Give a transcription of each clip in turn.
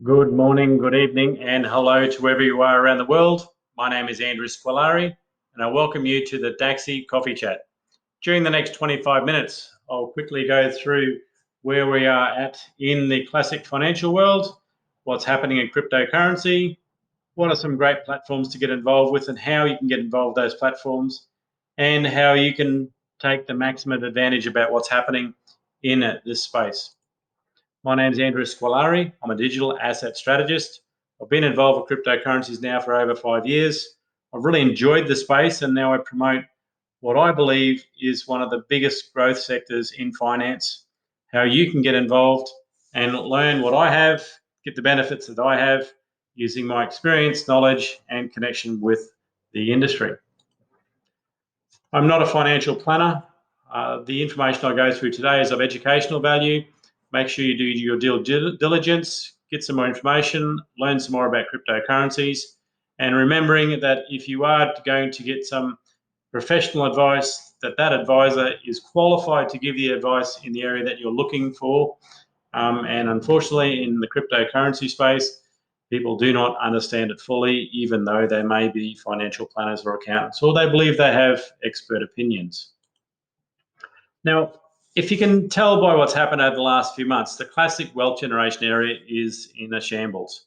Good morning, good evening, and hello to wherever you are around the world. My name is Andrew Squillari, and I welcome you to the Dacxi Coffee Chat. During the next 25 minutes, I'll quickly go through where we are at in the classic financial world, what's happening in cryptocurrency, what are some great platforms to get involved with, and how you can get involved with those platforms, and how you can take the maximum advantage about what's happening in this space. My name is Andrew Squillari. I'm a digital asset strategist. I've been involved with cryptocurrencies now for over 5 years. I've really enjoyed the space, and now I promote what I believe is one of the biggest growth sectors in finance, how you can get involved and learn what I have, get the benefits that I have using my experience, knowledge, and connection with the industry. I'm not a financial planner. The information I go through today is of educational value. Make sure you do your due diligence, get some more information, learn some more about cryptocurrencies, and remembering that if you are going to get some professional advice, that advisor is qualified to give you advice in the area that you're looking for. And unfortunately, in the cryptocurrency space, people do not understand it fully, even though they may be financial planners or accountants, or they believe they have expert opinions. Now, if you can tell by what's happened over the last few months, the classic wealth generation area is in a shambles.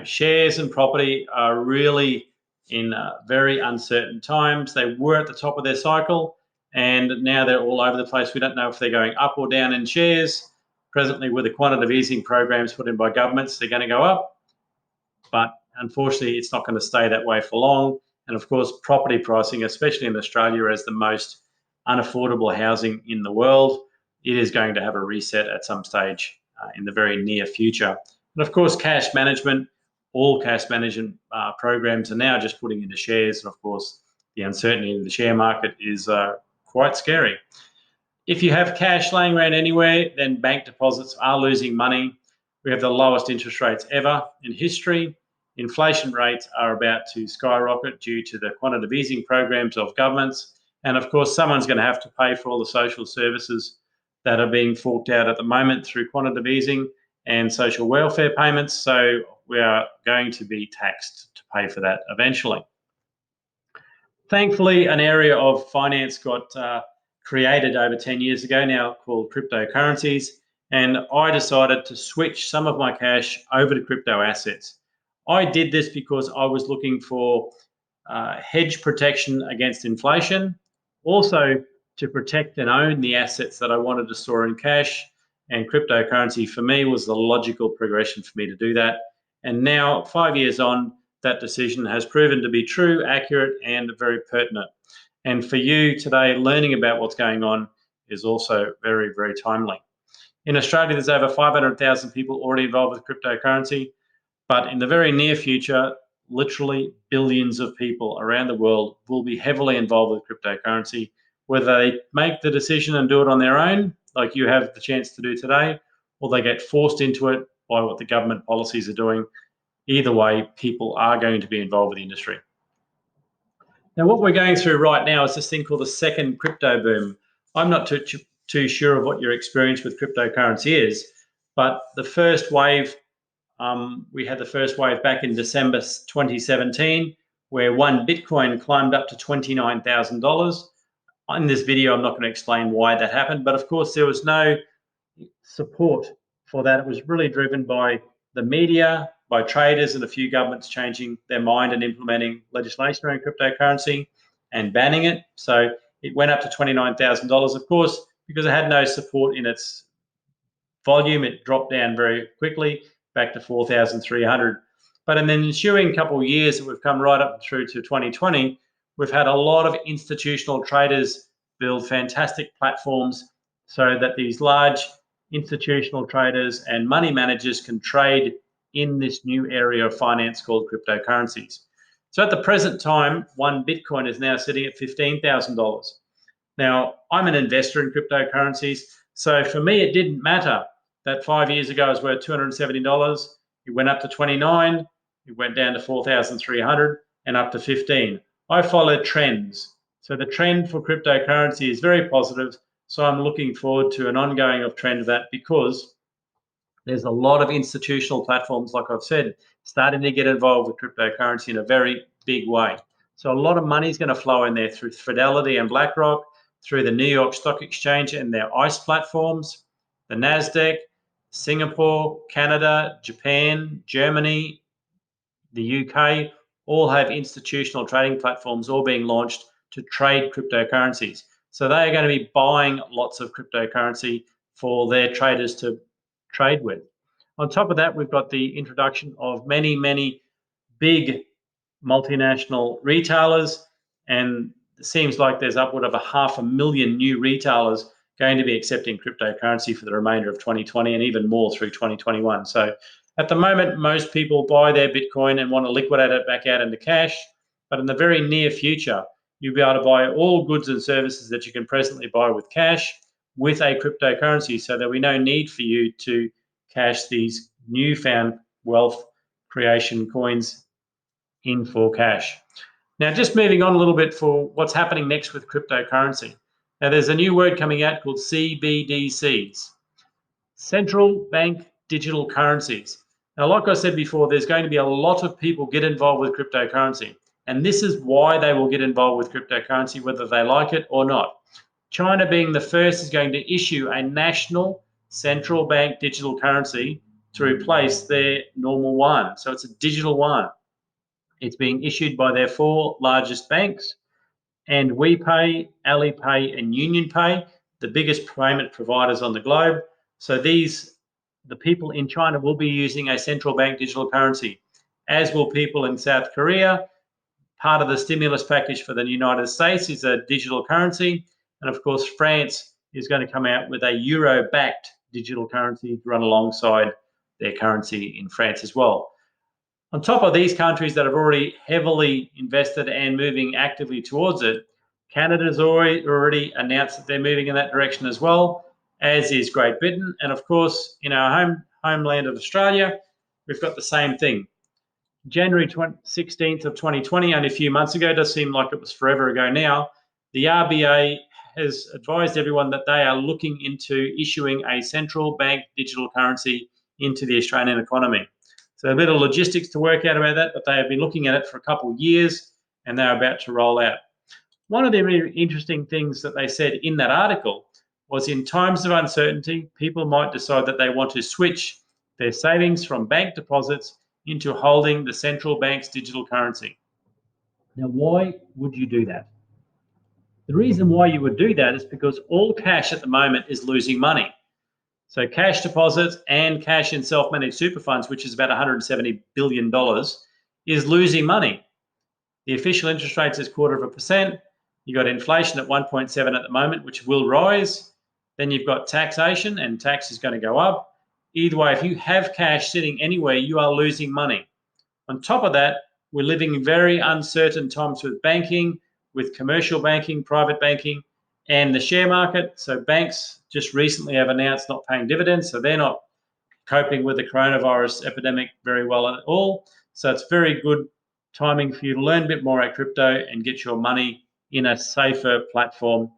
Shares and property are really in very uncertain times. They were at the top of their cycle, and now they're all over the place. We don't know if they're going up or down in shares. Presently, with the quantitative easing programs put in by governments, they're going to go up. But unfortunately, it's not going to stay that way for long. And of course, property pricing, especially in Australia, as the most unaffordable housing in the world, it is going to have a reset at some stage in the very near future. And of course, cash management, all cash management programs are now just putting into shares. And of course, the uncertainty in the share market is quite scary. If you have cash laying around anywhere, then bank deposits are losing money. We have the lowest interest rates ever in history. Inflation rates are about to skyrocket due to the quantitative easing programs of governments. And of course, someone's going to have to pay for all the social services that are being forked out at the moment through quantitative easing and social welfare payments. So we are going to be taxed to pay for that eventually. Thankfully, an area of finance got created over 10 years ago now called cryptocurrencies. And I decided to switch some of my cash over to crypto assets. I did this because I was looking for hedge protection against inflation, also to protect and own the assets that I wanted to store in cash. And cryptocurrency for me was the logical progression for me to do that. And now, 5 years on, that decision has proven to be true, accurate, and very pertinent. And for you today, learning about what's going on is also very, very timely. In Australia, there's over 500,000 people already involved with cryptocurrency, but in the very near future, literally billions of people around the world will be heavily involved with cryptocurrency, whether they make the decision and do it on their own, like you have the chance to do today, or they get forced into it by what the government policies are doing. Either way, people are going to be involved with the industry. Now, what we're going through right now is this thing called the second crypto boom. I'm not too sure of what your experience with cryptocurrency is, but the first wave, we had the first wave back in December 2017, where one Bitcoin climbed up to $29,000. In this video, I'm not going to explain why that happened, but of course, there was no support for that. It was really driven by the media, by traders, and a few governments changing their mind and implementing legislation around cryptocurrency and banning it. So it went up to $29,000. Of course, because it had no support in its volume, it dropped down very quickly back to 4,300. But in the ensuing couple of years that we've come right up through to 2020, we've had a lot of institutional traders build fantastic platforms so that these large institutional traders and money managers can trade in this new area of finance called cryptocurrencies. So at the present time, one Bitcoin is now sitting at $15,000. Now, I'm an investor in cryptocurrencies, so for me, it didn't matter that 5 years ago it was worth $270. It went up to 29, it went down to 4,300 and up to 15. I follow trends. So the trend for cryptocurrency is very positive. So I'm looking forward to an ongoing of trend of that because There's a lot of institutional platforms, like I've said, starting to get involved with cryptocurrency in a very big way. So a lot of money is going to flow in there through Fidelity and BlackRock, through the New York Stock Exchange and their ICE platforms, the NASDAQ, Singapore, Canada, Japan, Germany, the UK, all have institutional trading platforms all being launched to trade cryptocurrencies. So they are going to be buying lots of cryptocurrency for their traders to trade with. On top of that, we've got the introduction of many, many big multinational retailers, and it seems like there's upward of 500,000 new retailers going to be accepting cryptocurrency for the remainder of 2020 and even more through 2021. So at the moment, most people buy their Bitcoin and want to liquidate it back out into cash, but in the very near future, you'll be able to buy all goods and services that you can presently buy with cash with a cryptocurrency, so there'll be no need for you to cash these newfound wealth creation coins in for cash. Now, just moving on a little bit for what's happening next with cryptocurrency. Now, there's a new word coming out called CBDCs, central bank digital currencies. Now, like I said before, there's going to be a lot of people get involved with cryptocurrency, and this is why they will get involved with cryptocurrency, whether they like it or not. China, being the first, is going to issue a national central bank digital currency to replace their normal yuan. So it's a digital yuan. It's being issued by their 4 largest banks, and WePay, Alipay, and UnionPay, the biggest payment providers on the globe. So the people in China will be using a central bank digital currency, as will people in South Korea. Part of the stimulus package for the United States is a digital currency. And of course, France is going to come out with a euro-backed digital currency to run alongside their currency in France as well. On top of these countries that have already heavily invested and moving actively towards it, Canada's already announced that they're moving in that direction as well, as is Great Britain. And of course, in our homeland of Australia, we've got the same thing. January 16th of 2020, only a few months ago, does seem like it was forever ago now, the RBA has advised everyone that they are looking into issuing a central bank digital currency into the Australian economy. So a bit of logistics to work out about that, but they have been looking at it for a couple of years and they're about to roll out. One of the really interesting things that they said in that article was, in times of uncertainty, people might decide that they want to switch their savings from bank deposits into holding the central bank's digital currency. Now, why would you do that? The reason why you would do that is because all cash at the moment is losing money. So cash deposits and cash in self-managed super funds, which is about $170 billion, is losing money. The official interest rate is 0.25%. You've got inflation at 1.7 at the moment, which will rise. Then you've got taxation, and tax is going to go up. Either way, if you have cash sitting anywhere, you are losing money. On top of that, we're living in very uncertain times with banking, with commercial banking, private banking, and the share market. So banks just recently have announced not paying dividends, so they're not coping with the coronavirus epidemic very well at all. So it's very good timing for you to learn a bit more about crypto and get your money in a safer platform.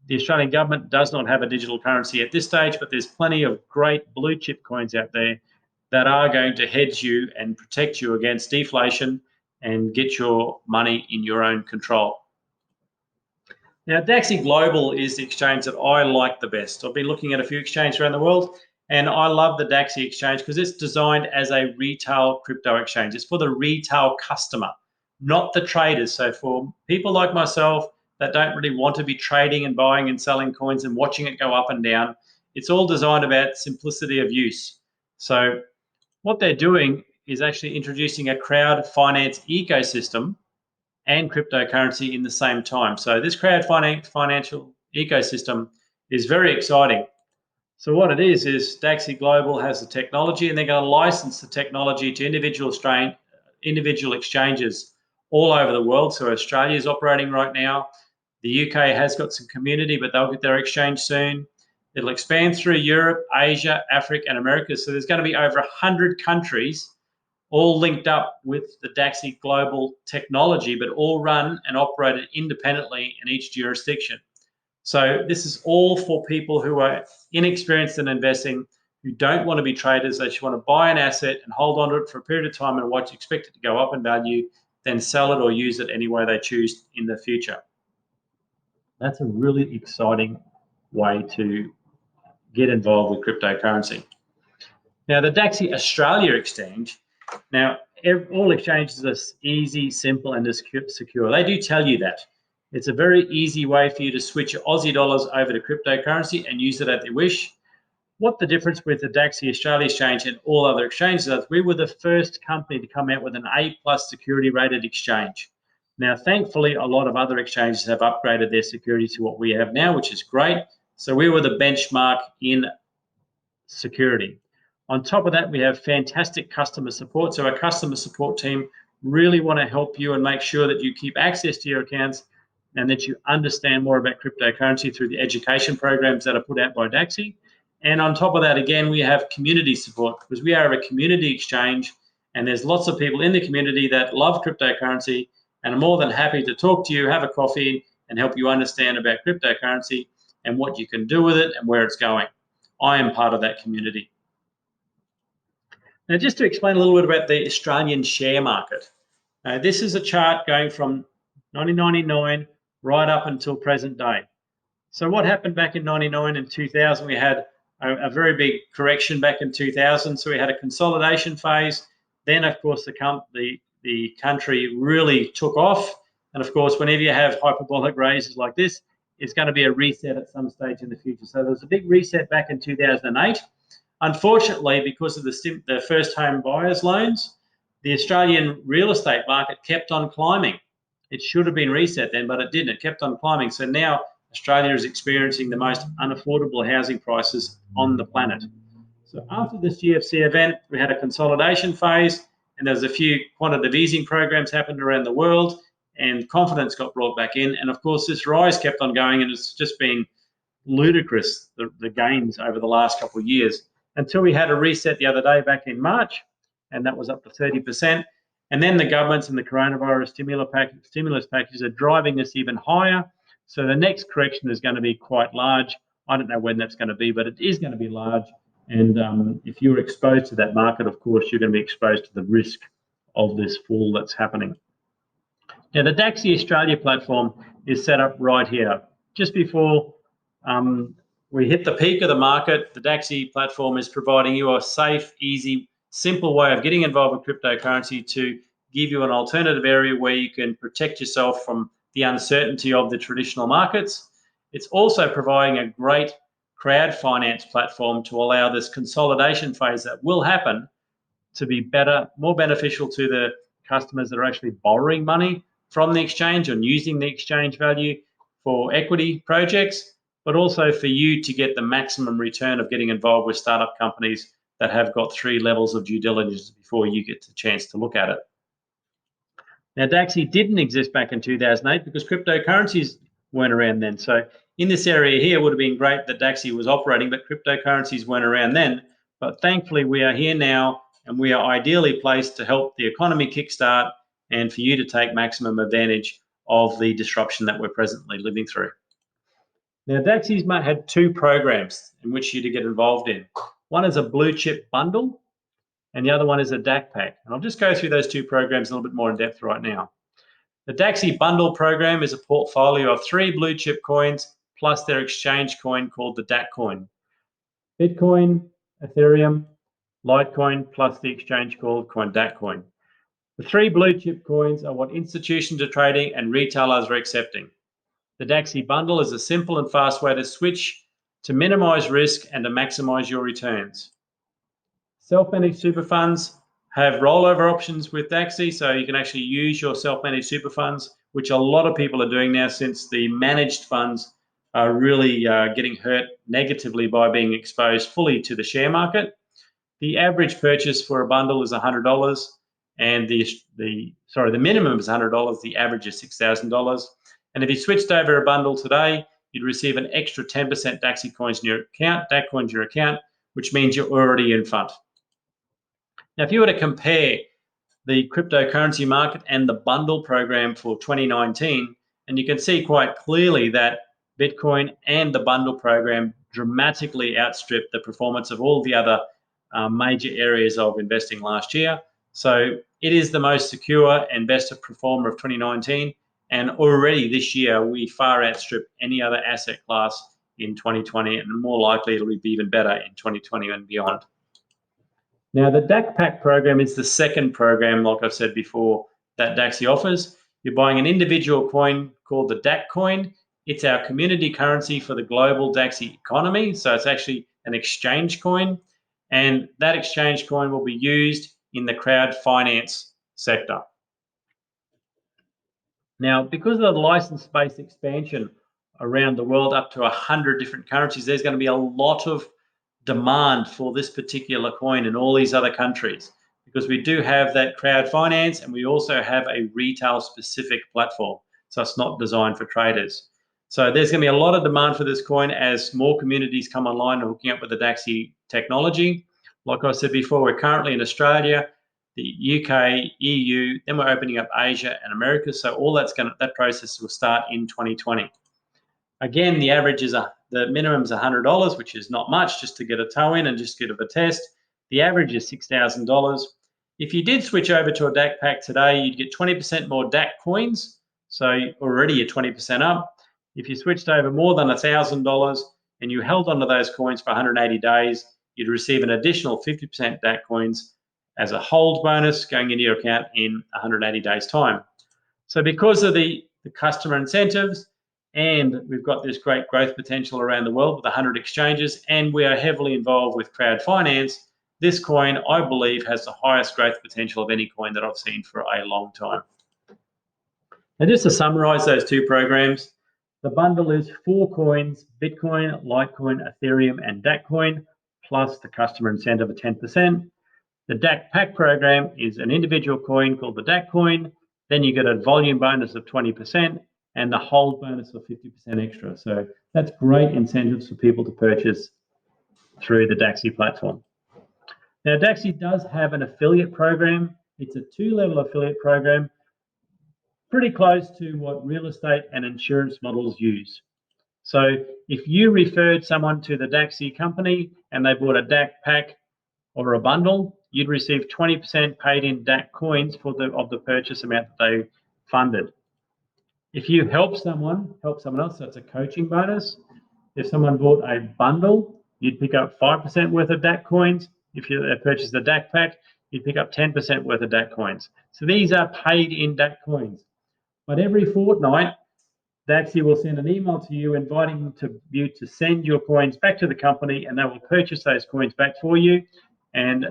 The Australian government does not have a digital currency at this stage, but there's plenty of great blue chip coins out there that are going to hedge you and protect you against deflation and get your money in your own control. Now, Dacxi Global is the exchange that I like the best. I've been looking at a few exchanges around the world, and I love the Dacxi exchange because it's designed as a retail crypto exchange. It's for the retail customer, not the traders. So for people like myself that don't really want to be trading and buying and selling coins and watching it go up and down, it's all designed about simplicity of use. So what they're doing is actually introducing a crowd finance ecosystem and cryptocurrency in the same time. So this crowd financial ecosystem is very exciting. So what it is Dacxi Global has the technology, and they're going to license the technology to individual exchanges all over the world. So Australia is operating right now. The UK has got some community, but they'll get their exchange soon. It'll expand through Europe, Asia, Africa, and America. So there's going to be over 100 countries all linked up with the Dacxi Global technology, but all run and operated independently in each jurisdiction. So this is all for people who are inexperienced in investing, who don't want to be traders. They just want to buy an asset and hold on to it for a period of time and expect it to go up in value, then sell it or use it any way they choose in the future. That's a really exciting way to get involved with cryptocurrency. Now, the Dacxi Australia exchange, now all exchanges are easy, simple, and secure. They do tell you that. It's a very easy way for you to switch your Aussie dollars over to cryptocurrency and use it at your wish. What the difference with the Dacxi Australia exchange and all other exchanges is, we were the first company to come out with an A+ security rated exchange. Now, thankfully, a lot of other exchanges have upgraded their security to what we have now, which is great. So we were the benchmark in security. On top of that, we have fantastic customer support. So our customer support team really want to help you and make sure that you keep access to your accounts and that you understand more about cryptocurrency through the education programs that are put out by Dacxi. And on top of that, again, we have community support, because we are a community exchange and there's lots of people in the community that love cryptocurrency and are more than happy to talk to you, have a coffee, and help you understand about cryptocurrency and what you can do with it and where it's going. I am part of that community. Now, just to explain a little bit about the Australian share market. This is a chart going from 1999 right up until present day. So what happened back in 99 and 2000? We had a very big correction back in 2000. So we had a consolidation phase. Then, of course, the country really took off. And of course, whenever you have hyperbolic raises like this, it's going to be a reset at some stage in the future. So there was a big reset back in 2008. Unfortunately, because of the first home buyers loans, the Australian real estate market kept on climbing. It should have been reset then, but it didn't. It kept on climbing. So now Australia is experiencing the most unaffordable housing prices on the planet. So after this GFC event, we had a consolidation phase, and there was a few quantitative easing programs happened around the world, and confidence got brought back in. And of course, this rise kept on going, and it's just been ludicrous, the gains over the last couple of years, until we had a reset the other day back in March, and that was up to 30%. And then the governments and the coronavirus stimulus packages are driving this even higher. So the next correction is going to be quite large. I don't know when that's going to be, but it is going to be large. And if you're exposed to that market, of course, you're going to be exposed to the risk of this fall that's happening. Now, the Dacxi Australia platform is set up right here. Just before we hit the peak of the market, the Dacxi platform is providing you a safe, easy, simple way of getting involved with cryptocurrency to give you an alternative area where you can protect yourself from the uncertainty of the traditional markets. It's also providing a great crowd finance platform to allow this consolidation phase that will happen to be better, more beneficial to the customers that are actually borrowing money from the exchange and using the exchange value for equity projects, but also for you to get the maximum return of getting involved with startup companies that have got 3 levels of due diligence before you get the chance to look at it. Now, Dacxi didn't exist back in 2008 because cryptocurrencies weren't around then. So in this area here, it would have been great that Dacxi was operating, but cryptocurrencies weren't around then. But thankfully, we are here now, and we are ideally placed to help the economy kickstart and for you to take maximum advantage of the disruption that we're presently living through. Now, Dacxi's had 2 programs in which you to get involved in. One is a blue chip bundle, and the other one is a DAC pack. And I'll just go through those 2 programs a little bit more in depth right now. The Dacxi bundle program is a portfolio of 3 blue chip coins plus their exchange coin called the DAC coin. Bitcoin, Ethereum, Litecoin plus the exchange called coin DAC coin. The 3 blue chip coins are what institutions are trading and retailers are accepting. The Dacxi bundle is a simple and fast way to switch to minimize risk and to maximize your returns. Self-managed super funds have rollover options with Dacxi, so you can actually use your self-managed super funds, which a lot of people are doing now since the managed funds are really getting hurt negatively by being exposed fully to the share market. The average purchase for a bundle is $100, and the minimum is $100. The average is $6,000. And if you switched over a bundle today, you'd receive an extra 10% Dacxi coins in your account, DAC coins in your account, which means you're already in front. Now, if you were to compare the cryptocurrency market and the bundle program for 2019, and you can see quite clearly that Bitcoin and the bundle program dramatically outstripped the performance of all the other major areas of investing last year. So it is the most secure and best performer of 2019. And already this year, we far outstrip any other asset class in 2020, and more likely it'll be even better in 2020 and beyond. Now, the DAC program is the second program, like I've said before, that Dacxi offers. You're buying an individual coin called the DAC coin. It's our community currency for the global Dacxi economy. So it's actually an exchange coin. And that exchange coin will be used in the crowd finance sector. Now, because of the license-based expansion around the world up to 100 different currencies, there's going to be a lot of demand for this particular coin in all these other countries, because we do have that crowd finance and we also have a retail specific platform. So it's not designed for traders. So there's going to be a lot of demand for this coin as more communities come online and hooking up with the Dacxi technology. Like I said before, we're currently in Australia, the UK, EU, then we're opening up Asia and America. So all that process will start in 2020. Again, the average is the minimum is $100, which is not much, just to get a toe in and just get a test. The average is $6,000. If you did switch over to a DAC pack today, you'd get 20% more DAC coins. So already you're 20% up. If you switched over more than $1,000 and you held onto those coins for 180 days, you'd receive an additional 50% DAC coins as a hold bonus going into your account in 180 days time. So because of the customer incentives, and we've got this great growth potential around the world with 100 exchanges, and we are heavily involved with crowd finance, this coin, I believe, has the highest growth potential of any coin that I've seen for a long time. And just to summarize those two programs, the bundle is 4 coins: Bitcoin, Litecoin, Ethereum, and DAC coin, plus the customer incentive of 10%. The DAC pack program is an individual coin called the DAC coin. Then you get a volume bonus of 20% and the hold bonus of 50% extra. So that's great incentives for people to purchase through the Dacxi platform. Now, Dacxi does have an affiliate program. It's a 2-level affiliate program, pretty close to what real estate and insurance models use. So if you referred someone to the Dacxi company and they bought a DAC pack or a bundle, you'd receive 20% paid in DAC coins of the purchase amount that they funded. If you help someone else, that's a coaching bonus. If someone bought a bundle, you'd pick up 5% worth of DAC coins. If you purchased a DAC pack, you'd pick up 10% worth of DAC coins. So these are paid in DAC coins. But every fortnight, Dacxi will send an email to you inviting you to send your coins back to the company, and they will purchase those coins back for you. And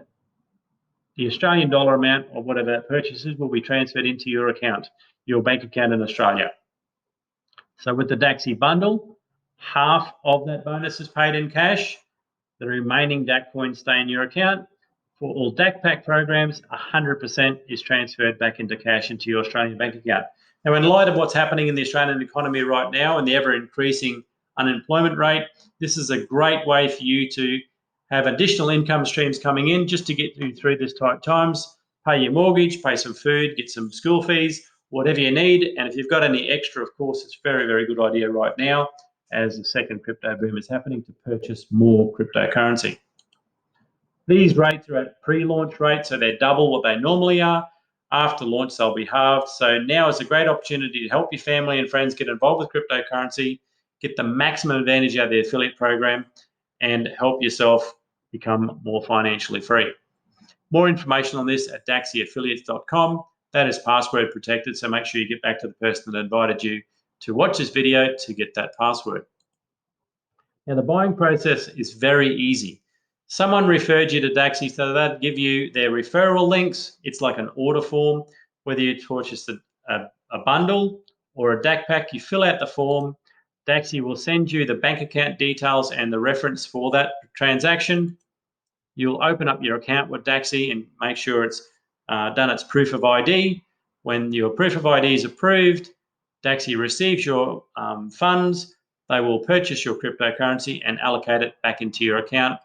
the Australian dollar amount or whatever that purchases will be transferred into your account, your bank account in Australia. So with the Dacxi bundle, half of that bonus is paid in cash. The remaining DAC coins stay in your account. For all DAC pack programs, 100% is transferred back into cash into your Australian bank account. Now, in light of what's happening in the Australian economy right now and the ever-increasing unemployment rate, this is a great way for you to have additional income streams coming in just to get you through this tight times, pay your mortgage, pay some food, get some school fees, whatever you need. And if you've got any extra, of course, it's a very, very good idea right now as the second crypto boom is happening to purchase more cryptocurrency. These rates are at pre-launch rates, so they're double what they normally are. After launch, they'll be halved. So now is a great opportunity to help your family and friends get involved with cryptocurrency, get the maximum advantage out of the affiliate program, and help yourself become more financially free. More information on this at daxiaffiliates.com. That is password protected, so make sure you get back to the person that invited you to watch this video to get that password. Now, the buying process is very easy. Someone referred you to Dacxi, so they'd give you their referral links. It's like an order form. Whether you purchase a bundle or a DAC pack, you fill out the form. Dacxi will send you the bank account details and the reference for that transaction. You'll open up your account with Dacxi and make sure it's done its proof of ID. When your proof of ID is approved, Dacxi receives your funds. They will purchase your cryptocurrency and allocate it back into your account.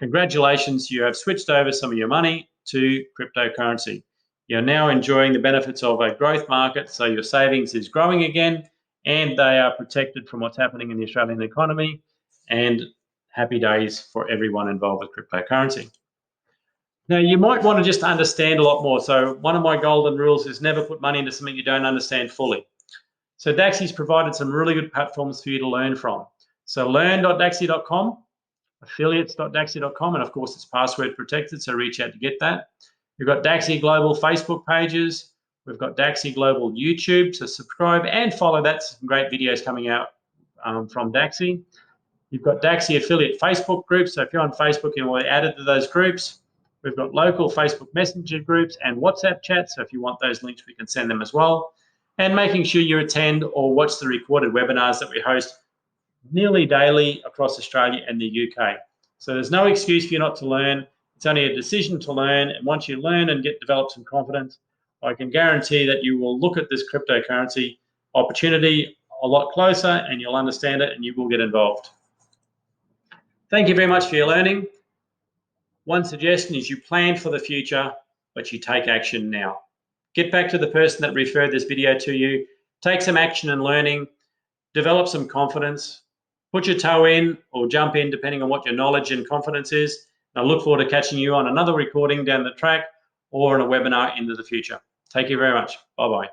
Congratulations, you have switched over some of your money to cryptocurrency. You're now enjoying the benefits of a growth market, so your savings is growing again, and they are protected from what's happening in the Australian economy. And happy days for everyone involved with cryptocurrency. Now, you might want to just understand a lot more. So one of my golden rules is never put money into something you don't understand fully. So Dacxi's provided some really good platforms for you to learn from. So learn.dacxi.com, affiliates.dacxi.com, and of course it's password protected, so reach out to get that. We've got Dacxi Global Facebook pages. We've got Dacxi Global YouTube, so subscribe and follow that. Some great videos coming out from Dacxi. You've got Dacxi affiliate Facebook groups, so if you're on Facebook, you will be added to those groups. We've got local Facebook Messenger groups and WhatsApp chats, so if you want those links, we can send them as well. And making sure you attend or watch the recorded webinars that we host nearly daily across Australia and the UK. So there's no excuse for you not to learn. It's only a decision to learn, and once you learn and develop some confidence, I can guarantee that you will look at this cryptocurrency opportunity a lot closer and you'll understand it and you will get involved. Thank you very much for your learning. One suggestion is you plan for the future, but you take action now. Get back to the person that referred this video to you, take some action and learning, develop some confidence, put your toe in or jump in depending on what your knowledge and confidence is. And I look forward to catching you on another recording down the track or on a webinar into the future. Thank you very much. Bye-bye.